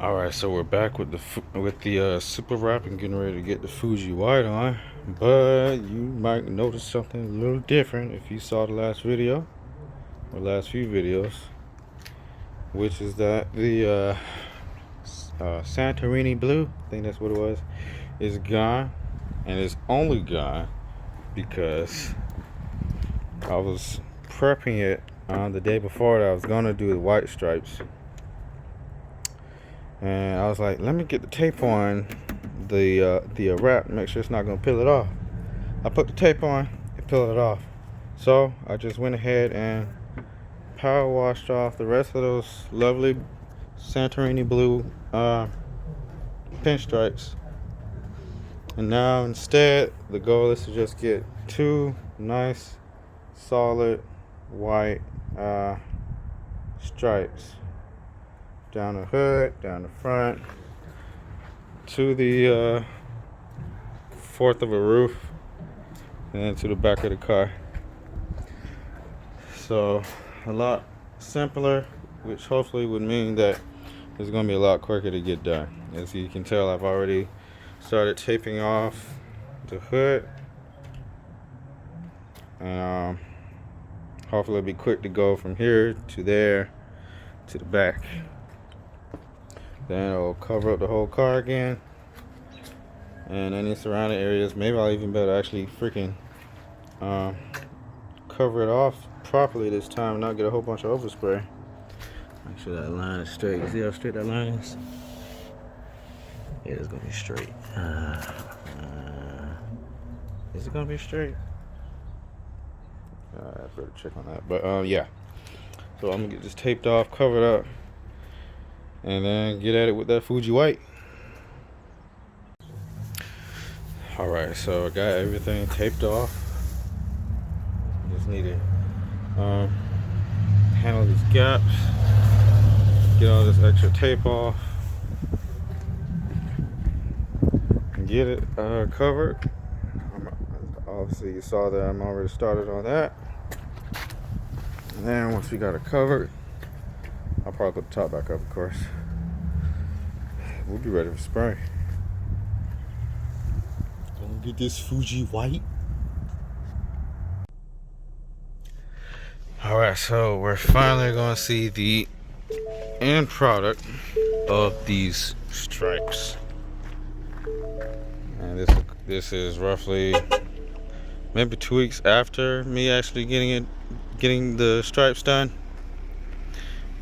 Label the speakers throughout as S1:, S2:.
S1: All right, so we're back with the super wrap and getting ready to get the Fuji White on. But you might notice something a little different if you saw the last video or last few videos, which is that the Santorini blue, I think that's what it was, is gone, and it's only gone because I was prepping it on the day before that I was gonna do the white stripes. And I was like, let me get the tape on the wrap, make sure it's not gonna peel it off. I put the tape on, it peeled it off. So I just went ahead and power washed off the rest of those lovely Santorini blue pinstripes. And now instead, the goal is to just get two nice, solid white stripes down the hood, down the front, to the fourth of a roof, and then to the back of the car. So a lot simpler, which hopefully would mean that it's going to be a lot quicker to get done. As you can tell, I've already started taping off the hood, and hopefully it'll be quick to go from here to there to the back. Then it'll cover up the whole car again, and any surrounding areas. Maybe I'll even be able to actually freaking cover it off properly this time and not get a whole bunch of overspray. Make sure that line is straight. You see how straight that line is? Yeah, it's gonna be straight. Is it gonna be straight? I better check on that. But yeah. So I'm gonna get this taped off, covered up, and then get at it with that Fuji White. Alright, so I got everything taped off. Just need to handle these gaps, get all this extra tape off, and get it covered. Obviously you saw that I'm already started on that. And then once we got it covered, I'll probably put the top back up, of course. We'll be ready for spray. Gonna get this Fuji White. Alright, so we're finally gonna see the end product of these stripes. And this is roughly maybe 2 weeks after me actually getting the stripes done.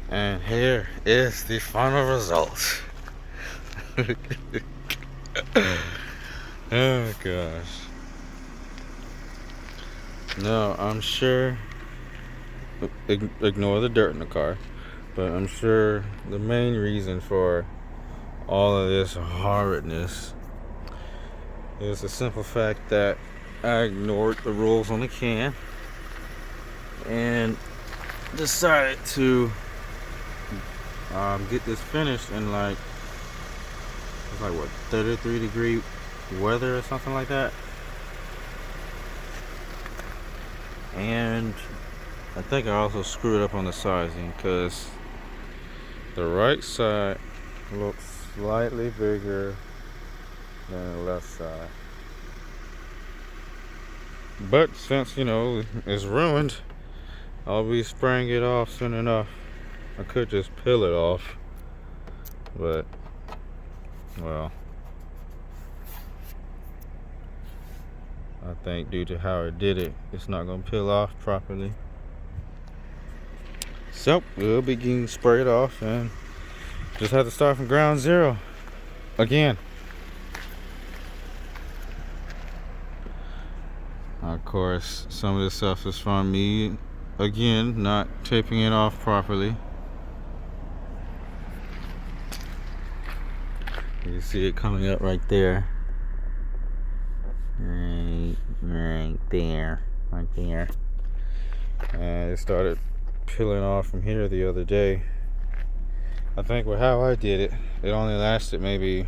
S1: And here is the final result. Oh gosh. No, I'm sure, ignore the dirt in the car, but I'm sure the main reason for all of this horridness is the simple fact that I ignored the rules on the can and decided to get this finished in like what, 33-degree weather or something like that. And I think I also screwed up on the sizing because the right side looks slightly bigger than the left side. But since, you know, it's ruined, I'll be spraying it off soon enough. I could just peel it off, but well, I think due to how it did it, it's not going to peel off properly. So we'll be getting sprayed off and just have to start from ground zero again. Of course, some of this stuff is from me again not taping it off properly. You can see it coming up right there. Right there. And it started peeling off from here the other day. I think with how I did it, it only lasted maybe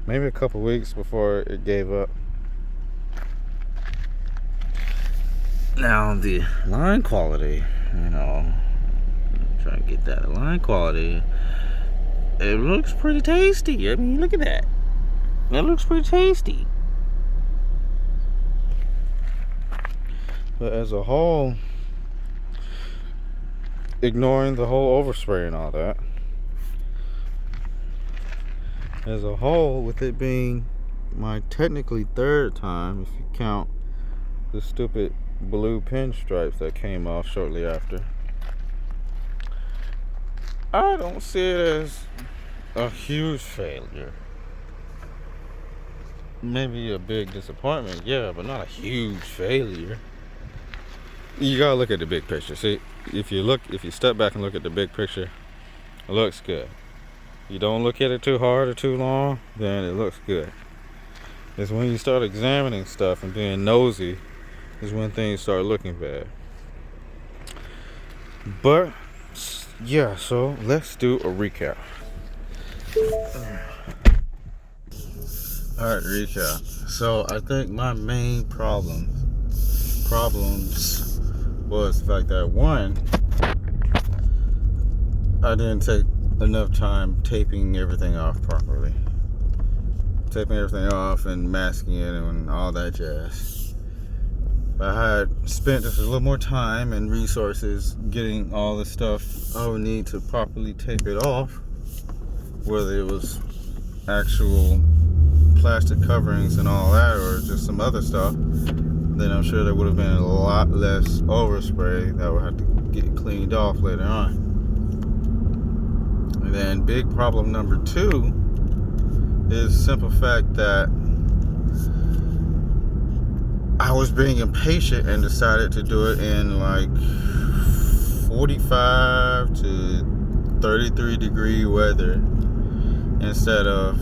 S1: a couple weeks before it gave up. Now the line quality, you know, try to get that line quality it looks pretty tasty. I mean, look at that. It looks pretty tasty. But as a whole, ignoring the whole overspray and all that, as a whole, with it being my technically third time, if you count the stupid blue pinstripes that came off shortly after, I don't see it as a huge failure. Maybe a big disappointment, yeah, but not a huge failure. You gotta look at the big picture. See, if you step back and look at the big picture, it looks good. You don't look at it too hard or too long, then it looks good. It's when you start examining stuff and being nosy is when things start looking bad. But yeah, so let's do a recap. Alright, recap. So I think my main problems was the fact that, one, I didn't take enough time taping everything off properly. Taping everything off and masking it and all that jazz. I had spent just a little more time and resources getting all the stuff I would need to properly tape it off, whether it was actual plastic coverings and all that or just some other stuff. Then I'm sure there would have been a lot less overspray that would have to get cleaned off later on. And then big problem number 2 is the simple fact that I was being impatient and decided to do it in like 45 to 33 degree weather instead of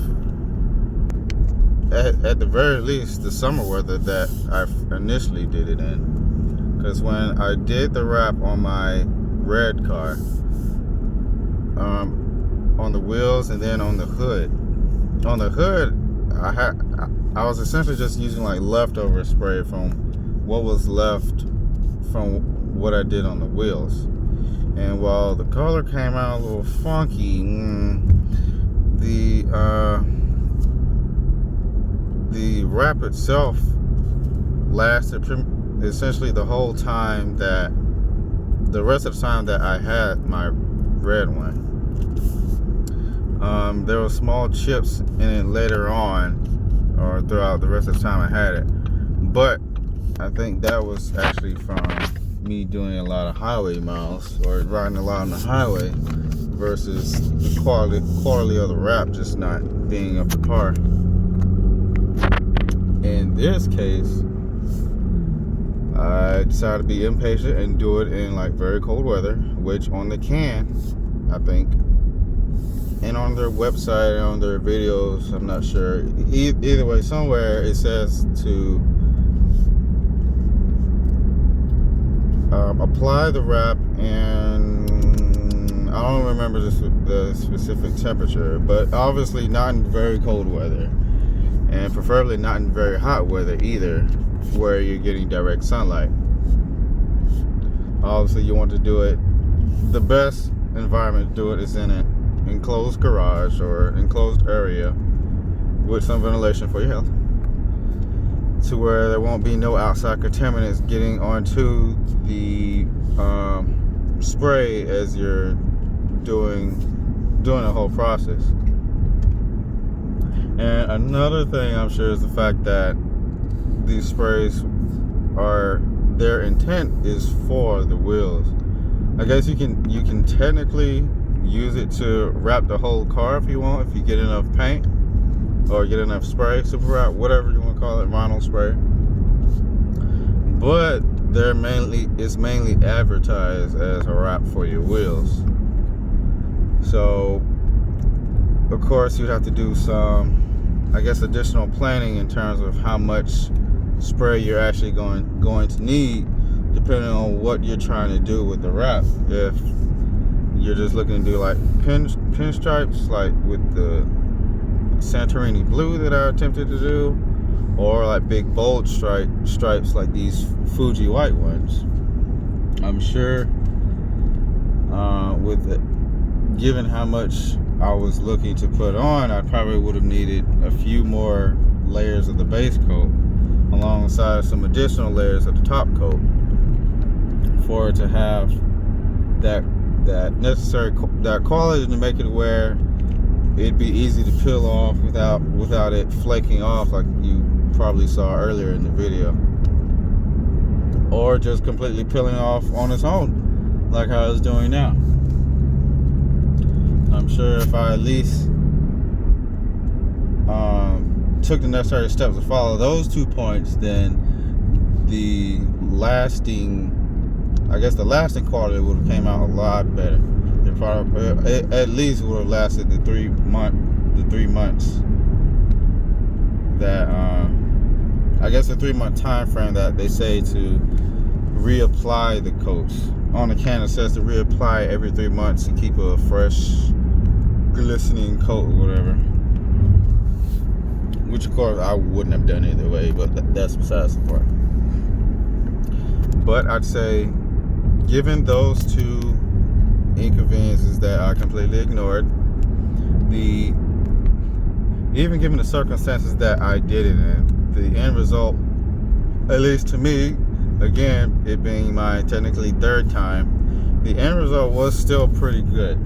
S1: at the very least the summer weather that I initially did it in. Because when I did the wrap on my red car, on the wheels and then on the hood, I was essentially just using like leftover spray from what was left from what I did on the wheels. And while the color came out a little funky, the wrap itself lasted essentially the whole time the rest of the time that I had my red one. There were small chips in it later on, or throughout the rest of the time I had it. But I think that was actually from me doing a lot of highway miles, or riding a lot on the highway, versus the quality of the wrap just not being up to par. In this case, I decided to be impatient and do it in like very cold weather, which on the can, I think, and on their website and on their videos, I'm not sure. Either way, somewhere it says to apply the wrap, and I don't remember the specific temperature, but obviously not in very cold weather, and preferably not in very hot weather either, where you're getting direct sunlight. Obviously you want to do it, the best environment to do it is in an enclosed garage or enclosed area with some ventilation for your health, to where there won't be no outside contaminants getting onto the spray as you're doing the whole process. And another thing I'm sure is the fact that these sprays their intent is for the wheels. I guess you can technically use it to wrap the whole car if you want, if you get enough paint or get enough spray, Superwrap, whatever you want to call it, vinyl spray. But it's mainly advertised as a wrap for your wheels. So of course you'd have to do some, I guess, additional planning in terms of how much spray you're actually going to need, depending on what you're trying to do with the wrap. If you're just looking to do like pinstripes, like with the Santorini blue that I attempted to do, or like big bold stripes like these Fuji White ones, I'm sure given how much I was looking to put on, I probably would have needed a few more layers of the base coat alongside some additional layers of the top coat for it to have that necessary quality to make it where it'd be easy to peel off without it flaking off like you probably saw earlier in the video, or just completely peeling off on its own like how it's doing now. I'm sure if I at least took the necessary steps to follow those 2 points, then the lasting quality would have came out a lot better. It probably at least would have lasted the 3 months that I guess the 3-month time frame that they say to reapply the coats. On the can it says to reapply every 3 months to keep a fresh, glistening coat or whatever. Which of course I wouldn't have done either way, but that's besides the point. But I'd say, given those 2 inconveniences that I completely ignored, even given the circumstances that I did it in, the end result, at least to me, again, it being my technically 3rd time, the end result was still pretty good.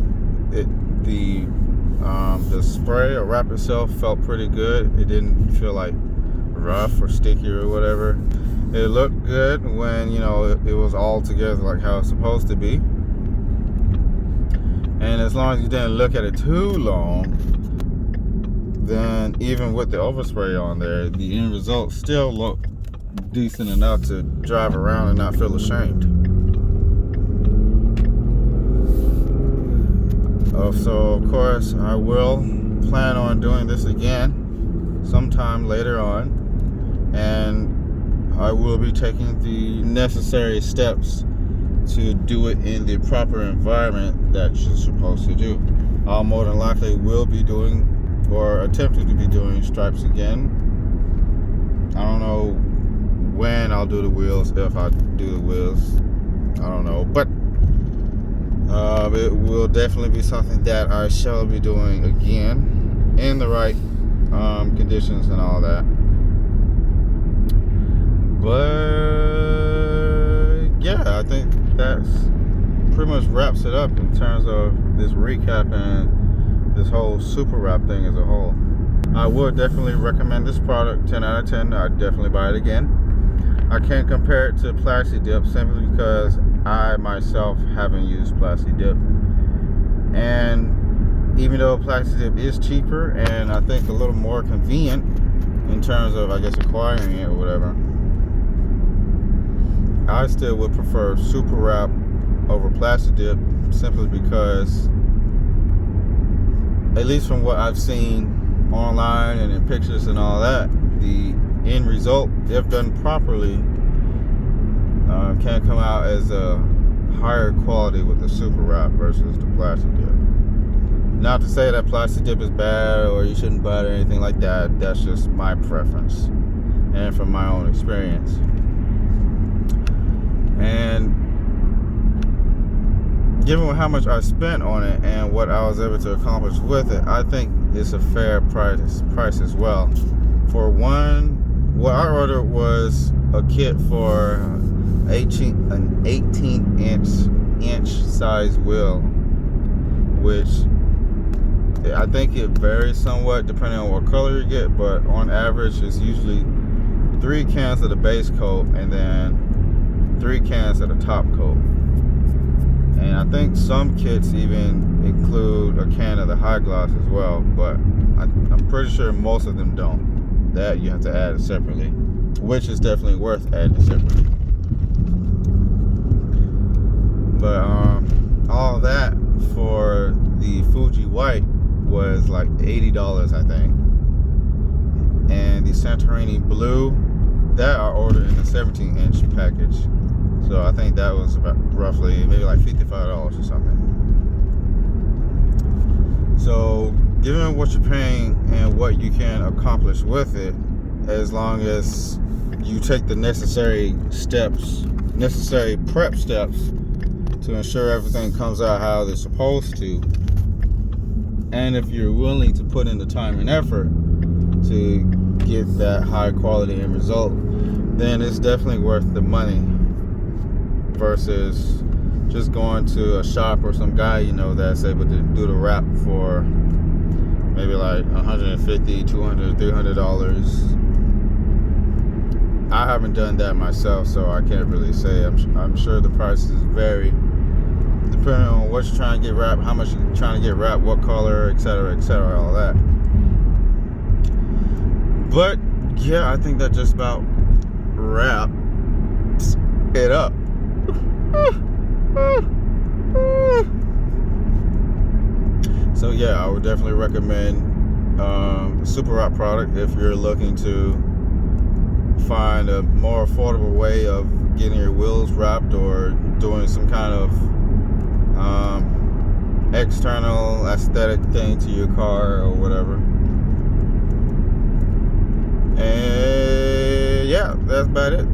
S1: The spray or wrap itself felt pretty good. It didn't feel like rough or sticky or whatever. It looked good when, you know, it was all together like how it's supposed to be. And as long as you didn't look at it too long, then even with the overspray on there, the end result still looked decent enough to drive around and not feel ashamed. So of course I will plan on doing this again sometime later on, and I will be taking the necessary steps to do it in the proper environment that you're supposed to do. I'll more than likely will be doing or attempting to be doing stripes again. I don't know when I'll do the wheels, if I do the wheels, I don't know, but it will definitely be something that I shall be doing again in the right conditions and all that. But yeah, I think that's pretty much wraps it up in terms of this recap and this whole Superwrap thing as a whole. I would definitely recommend this product 10 out of 10. I'd definitely buy it again. I can't compare it to Plasti Dip simply because I myself haven't used Plasti Dip, and even though Plasti Dip is cheaper and I think a little more convenient in terms of, I guess, acquiring it or whatever, I still would prefer Superwrap over Plasti Dip simply because, at least from what I've seen online and in pictures and all that, the end result, if done properly, can come out as a higher quality with the Superwrap versus the Plasti Dip. Not to say that Plasti Dip is bad or you shouldn't buy it or anything like that. That's just my preference and from my own experience. And given how much I spent on it and what I was able to accomplish with it, I think it's a fair price as well. For one, what I ordered was a kit for an 18-inch size wheel, which I think it varies somewhat depending on what color you get, but on average it's usually 3 cans of the base coat and then 3 cans of the top coat. And I think some kits even include a can of the high gloss as well, but I'm pretty sure most of them don't. That you have to add it separately, which is definitely worth adding separately. But all that for the Fuji White was like $80, I think. And the Santorini Blue, that I ordered in a 17-inch package. So I think that was about roughly maybe like $55 or something. So given what you're paying and what you can accomplish with it, as long as you take the necessary prep steps to ensure everything comes out how they're supposed to, And if you're willing to put in the time and effort to get that high quality end result, then it's definitely worth the money versus just going to a shop or some guy you know that's able to do the wrap for maybe like $150, $200, $300. I haven't done that myself, so I can't really say. I'm sure the prices vary depending on what you're trying to get wrapped, how much you're trying to get wrapped, what color, etc., all that. But yeah, I think that just about wraps it up. So yeah, I would definitely recommend Superwrap product if you're looking to find a more affordable way of getting your wheels wrapped or doing some kind of external aesthetic thing to your car or whatever. And yeah, that's about it.